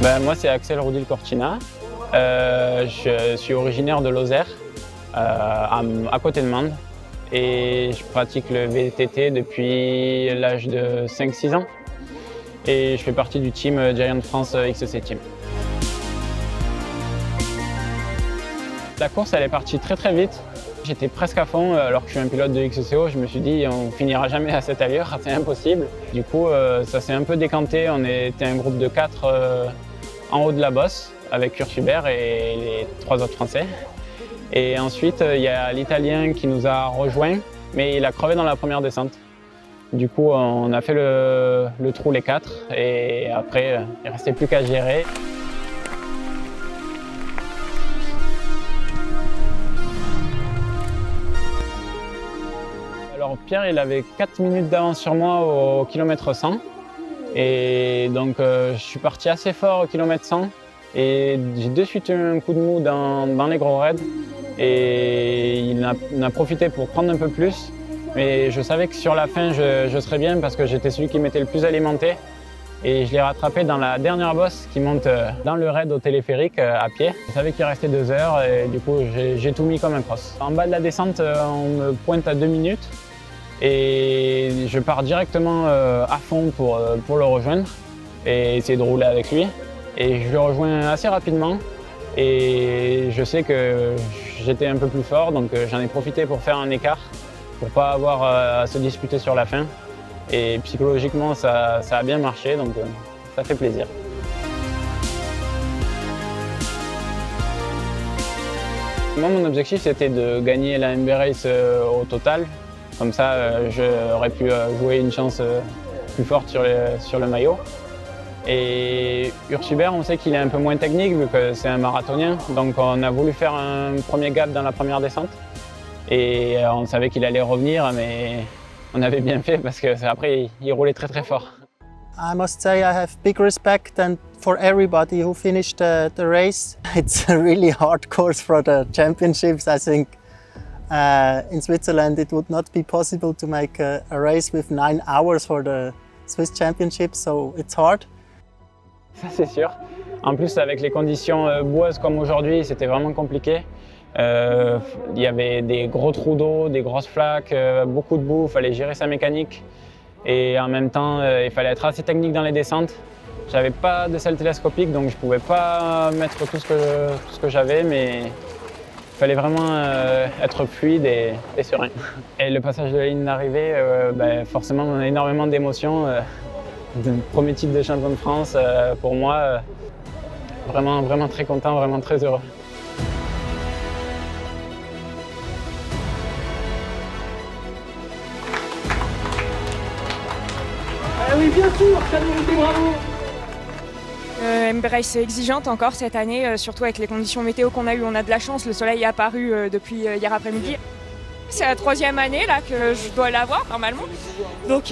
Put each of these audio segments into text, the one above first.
Moi, c'est Axel Rudil Cortina. Je suis originaire de Lozère, à côté de Mende. Et je pratique le VTT depuis l'âge de 5-6 ans. Et je fais partie du team Giant France XC Team. La course, elle est partie très vite. J'étais presque à fond, alors que je suis un pilote de XCO. Je me suis dit, on finira jamais à cette allure, c'est impossible. Du coup, ça s'est un peu décanté. On était un groupe de 4 en haut de la bosse, avec Kurt Hubert et les 3 autres Français. Et ensuite, il y a l'Italien qui nous a rejoints, mais il a crevé dans la première descente. Du coup, on a fait le trou les 4 et après, il ne restait plus qu'à gérer. Alors Pierre, il avait 4 minutes d'avance sur moi au kilomètre 100. Et donc, je suis parti assez fort au kilomètre 100. Et j'ai de suite eu un coup de mou dans les gros raids. Et il en a profité pour prendre un peu plus. Mais je savais que sur la fin, je serais bien parce que j'étais celui qui m'était le plus alimenté. Et je l'ai rattrapé dans la dernière bosse qui monte dans le raid au téléphérique à pied. Je savais qu'il restait 2 heures et du coup, j'ai tout mis comme un cross. En bas de la descente, on me pointe à 2 minutes. Et je pars directement à fond pour le rejoindre et essayer de rouler avec lui. Et je le rejoins assez rapidement et je sais que j'étais un peu plus fort, donc j'en ai profité pour faire un écart, pour ne pas avoir à se disputer sur la fin. Et psychologiquement, ça a bien marché, donc ça fait plaisir. Moi, mon objectif, c'était de gagner la MB Race au total. Comme ça, j'aurais pu jouer une chance plus forte sur le maillot. Et Ursubert, on sait qu'il est un peu moins technique vu que c'est un marathonien. Donc on a voulu faire un premier gap dans la première descente. Et on savait qu'il allait revenir, mais on avait bien fait parce qu'après, il roulait très fort. I must say I have big respect and for everybody who finished the race. It's a really hard course for the championships. I think in Switzerland it would not be possible to make a race with 9 hours for the Swiss Championship, so it's hard. Ça c'est sûr. En plus avec les conditions boueuses comme aujourd'hui, c'était vraiment compliqué. Il y avait des gros trous d'eau, des grosses flaques, beaucoup de boue, il fallait gérer sa mécanique. Et en même temps, il fallait être assez technique dans les descentes. J'avais pas de selle télescopique, donc je pouvais pas mettre tout ce que j'avais, mais il fallait vraiment être fluide et serein. Et le passage de la ligne d'arrivée, forcément, on a énormément d'émotions. Premier titre de champion de France, pour moi, vraiment très content, vraiment très heureux. Ah oui, bien sûr, ça mérite, bravo! MB Race est exigeante encore cette année, surtout avec les conditions météo qu'on a eues. On a de la chance, le soleil est apparu depuis hier après-midi. C'est la 3e année là, que je dois l'avoir normalement. Donc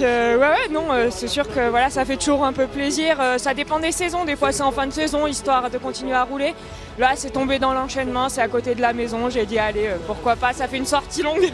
c'est sûr que voilà, ça fait toujours un peu plaisir. Ça dépend des saisons, des fois c'est en fin de saison, histoire de continuer à rouler. Là c'est tombé dans l'enchaînement, c'est à côté de la maison, j'ai dit allez, pourquoi pas, ça fait une sortie longue.